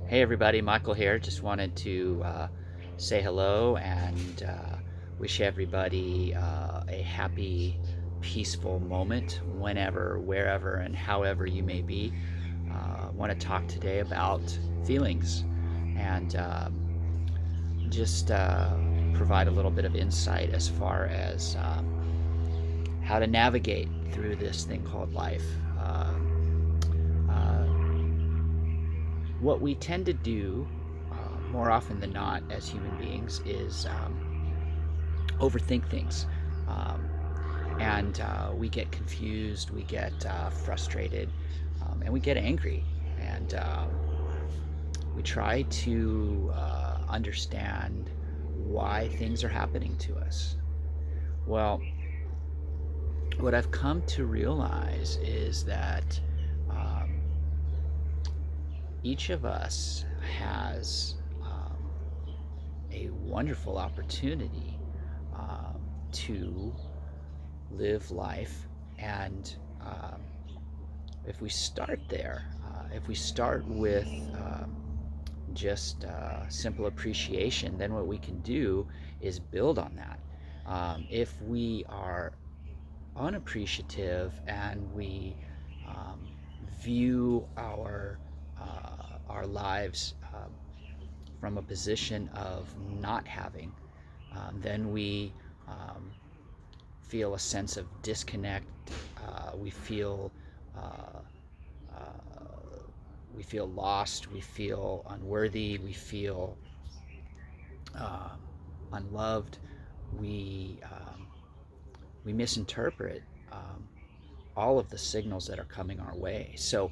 Hey everybody, Michael here. Just wanted to say hello and wish everybody a happy, peaceful moment whenever, wherever, and however you may be. I want to talk today about feelings and just provide a little bit of insight as far as how to navigate through this thing called life. Uh, what we tend to do more often than not as human beings is overthink things. Um, and we get confused, we get frustrated, and we get angry. And we try to understand why things are happening to us. Well, what I've come to realize is that um, each of us has a wonderful opportunity to live life. And if we start there, if we start with just simple appreciation, then what we can do is build on that. If we are unappreciative and we um, view our lives from a position of not having, then we um, feel a sense of disconnect. We feel uh, uh, we feel lost. We feel unworthy. We feel um, unloved. We we misinterpret um, all of the signals that are coming our way. So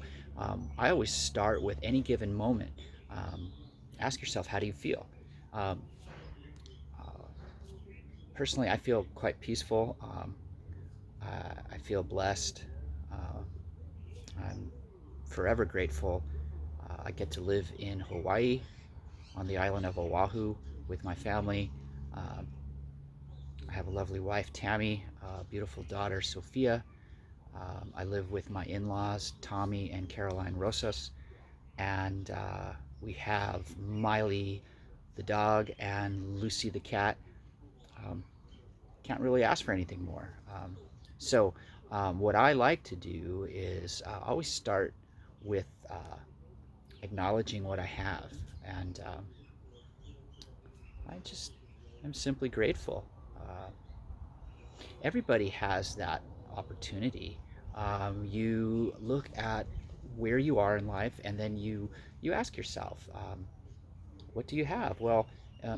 I always start with any given moment. Um, Ask yourself, how do you feel? Um, uh, Personally, I feel quite peaceful. I feel blessed. Uh, I'm forever grateful. I get to live in Hawaii on the island of Oahu with my family. Um, I have a lovely wife, Tammy, a beautiful daughter, Sophia. I live with my in laws, Tommy and Caroline Rosas. And we have Miley, the dog, and Lucy, the cat. Um, can't really ask for anything more. What I like to do is always start with acknowledging what I have, and I just am simply grateful. Uh, Everybody has that opportunity. You look at where you are in life, and then you ask yourself, what do you have? Well,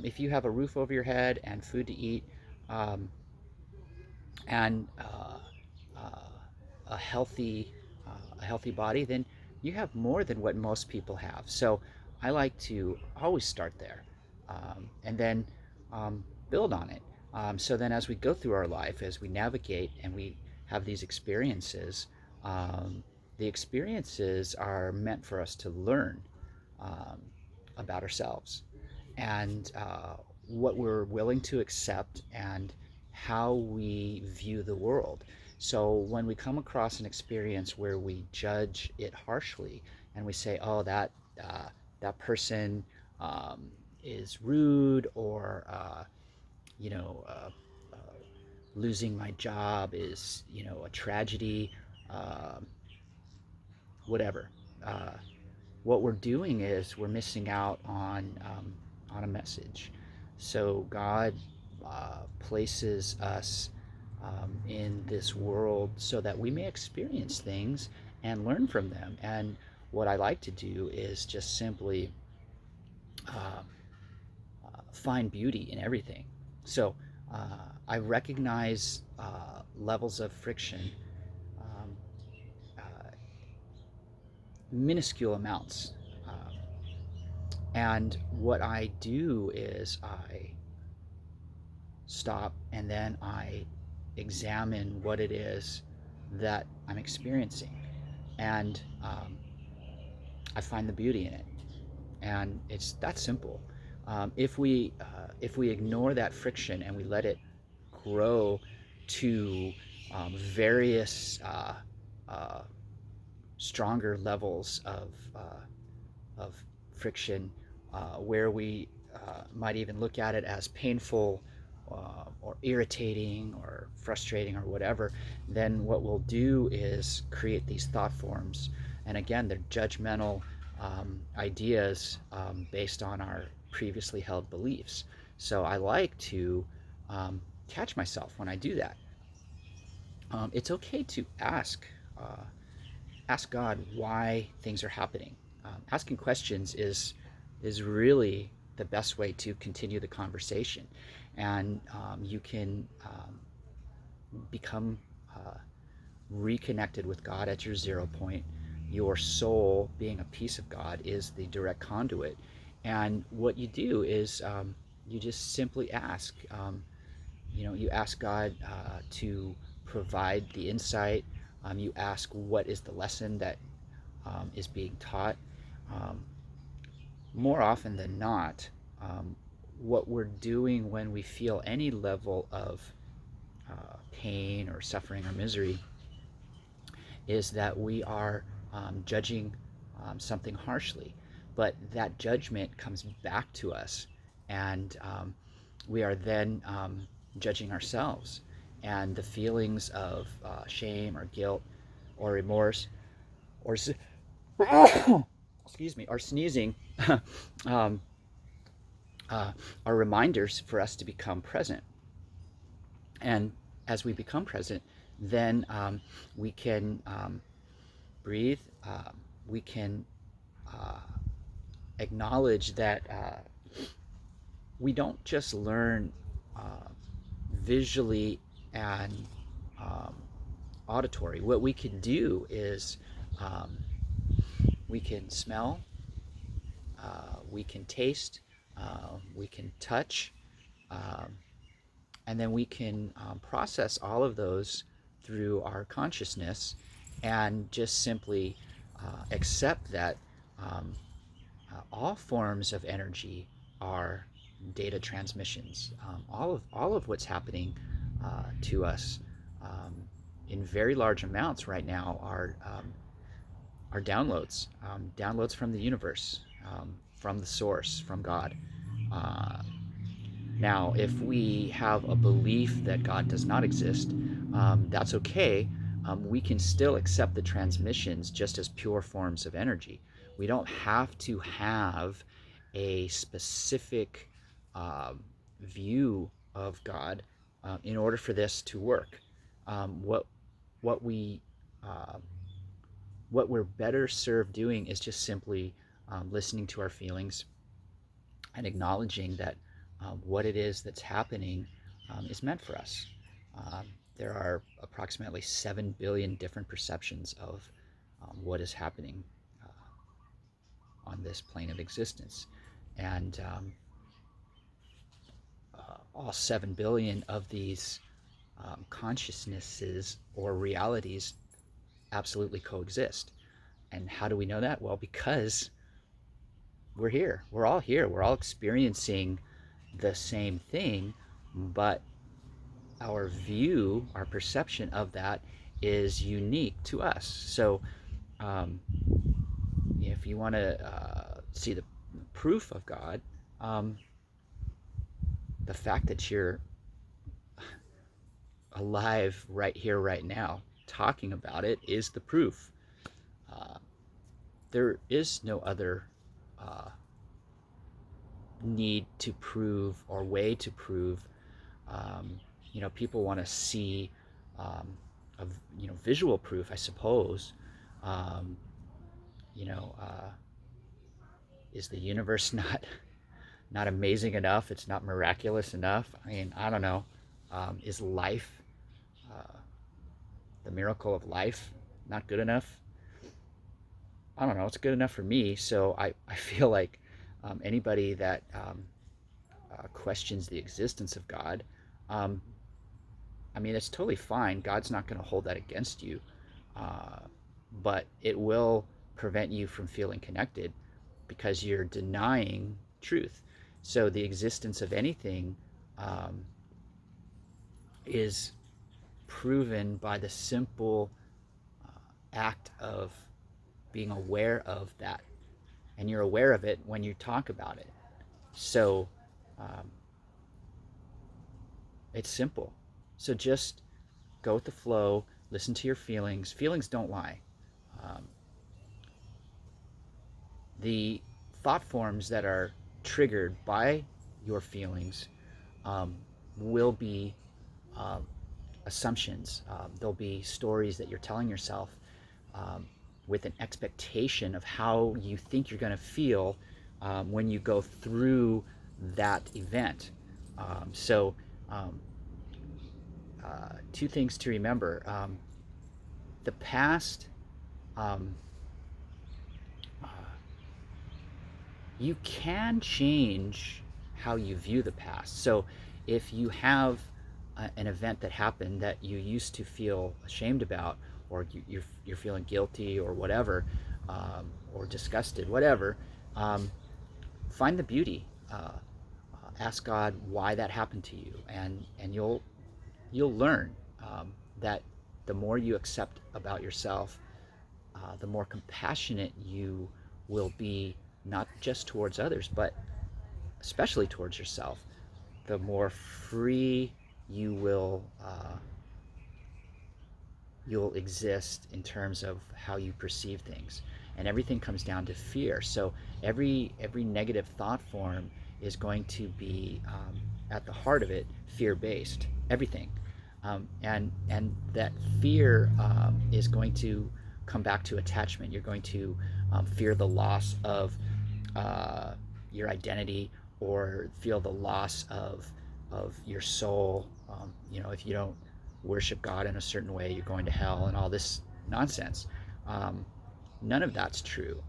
if you have a roof over your head and food to eat, um, and uh, a healthy body, then you have more than what most people have. So I like to always start there, and then build on it. So then, as we go through our life, as we navigate and we have these experiences, um, the experiences are meant for us to learn um, about ourselves and what we're willing to accept and how we view the world. So when we come across an experience where we judge it harshly and we say, "Oh, that person is rude," or you know, uh, losing my job is a tragedy, um, whatever. Uh, what we're doing is we're missing out on a message. So God places us in this world so that we may experience things and learn from them. And what I like to do is just simply uh, find beauty in everything. So I recognize levels of friction, um, uh, minuscule amounts. Um, And what I do is I stop and then I examine what it is that I'm experiencing. And I find the beauty in it. And it's that simple. If we ignore that friction and we let it grow to various uh, stronger levels of friction, where we might even look at it as painful or irritating or frustrating or whatever, then what we'll do is create these thought forms. And again, they're judgmental ideas based on our previously held beliefs. So I like to catch myself when I do that. It's okay to ask God why things are happening. Asking questions is really the best way to continue the conversation, and you can become reconnected with God at your 0 point. Your soul, being a piece of God, is the direct conduit. And what you do is you just simply ask. You ask God to provide the insight. You ask what is the lesson that is being taught. Um, More often than not, what we're doing when we feel any level of pain or suffering or misery is that we are judging something harshly. But that judgment comes back to us, and we are then judging ourselves. And the feelings of shame or guilt or remorse or excuse me, or sneezing um, are reminders for us to become present. And as we become present, then we can breathe. We can uh, acknowledge that we don't just learn uh, visually and um, auditory. What we can do is um, we can smell, we can taste, we can touch, um, and then we can process all of those through our consciousness and just simply accept that um, all forms of energy are data transmissions. All of what's happening to us um, in very large amounts right now are downloads, downloads from the universe, from the source, from God. Uh, Now, if we have a belief that God does not exist, that's okay. We can still accept the transmissions just as pure forms of energy. We don't have to have a specific view of God in order for this to work. What we uh, what we're better served doing is just simply listening to our feelings and acknowledging that what it is that's happening is meant for us. There are approximately 7 billion different perceptions of what is happening on this plane of existence. And all 7 billion of these consciousnesses or realities absolutely coexist. And how do we know that? Well, because we're here. We're all here. We're all experiencing the same thing, but our view, our perception of that is unique to us. So, um, if you want to see the proof of God, um, the fact that you're alive right here, right now, talking about it is the proof. Uh, there is no other uh, need to prove or way to prove. Um, People want to see a visual proof, I suppose. Um, you know, is the universe not amazing enough? It's not miraculous enough. I mean, I don't know. Is life, uh, the miracle of life, not good enough? I don't know. It's good enough for me. So I feel like anybody that questions the existence of God, um, I mean, it's totally fine. God's not going to hold that against you, uh, but it will prevent you from feeling connected because you're denying truth. So the existence of anything um, is proven by the simple act of being aware of that and you're aware of it when you talk about it. So um, it's simple. So just go with the flow, listen to your feelings. Feelings don't lie. Um, the thought forms that are triggered by your feelings um, will be um, assumptions. There'll be stories that you're telling yourself um, with an expectation of how you think you're going to feel when you go through that event. So, um, two things to remember: the past. Um, you can change how you view the past. So if you have an event that happened that you used to feel ashamed about, or you're feeling guilty or whatever, or disgusted, whatever, um, find the beauty. Ask God why that happened to you, and you'll learn that the more you accept about yourself, the more compassionate you will be, not just towards others, but especially towards yourself. The more free you will you'll exist in terms of how you perceive things, and everything comes down to fear. So every negative thought form is going to be at the heart of it fear-based. Everything, and that fear is going to come back to attachment. You're going to fear the loss of uh, your identity, or feel the loss of your soul. If you don't worship God in a certain way, you're going to hell, and all this nonsense. Um, None of that's true.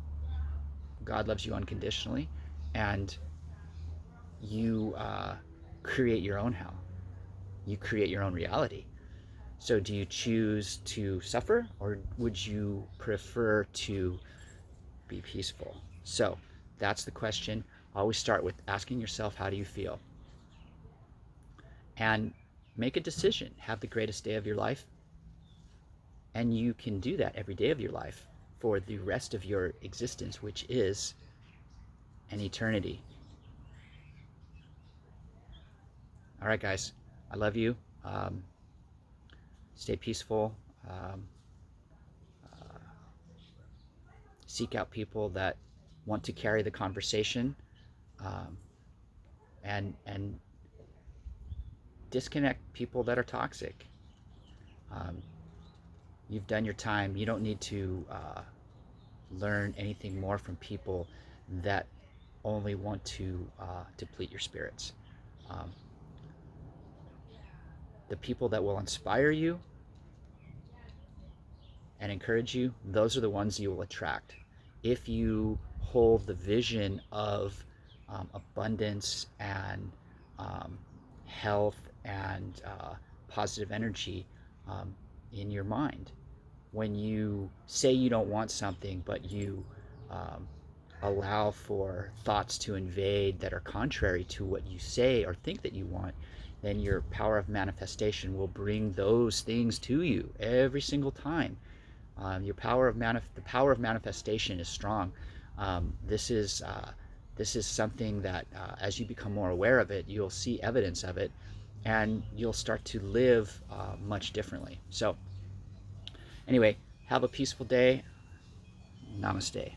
God loves you unconditionally, and you create your own hell. You create your own reality. So, do you choose to suffer, or would you prefer to be peaceful? So, that's the question. Always start with asking yourself, how do you feel? And make a decision. Have the greatest day of your life. And you can do that every day of your life for the rest of your existence, which is an eternity. All right, guys, I love you. Um, Stay peaceful. Um, Seek out people that want to carry the conversation, um, and disconnect people that are toxic. Um, you've done your time. You don't need to learn anything more from people that only want to deplete your spirits. Um, the people that will inspire you and encourage you, those are the ones you will attract. If you hold the vision of abundance and um, health and positive energy in your mind, when you say you don't want something, but you um, allow for thoughts to invade that are contrary to what you say or think that you want, then your power of manifestation will bring those things to you every single time. The power of manifestation is strong. This is something that, as you become more aware of it, you'll see evidence of it, and you'll start to live much differently. So, anyway, have a peaceful day. Namaste.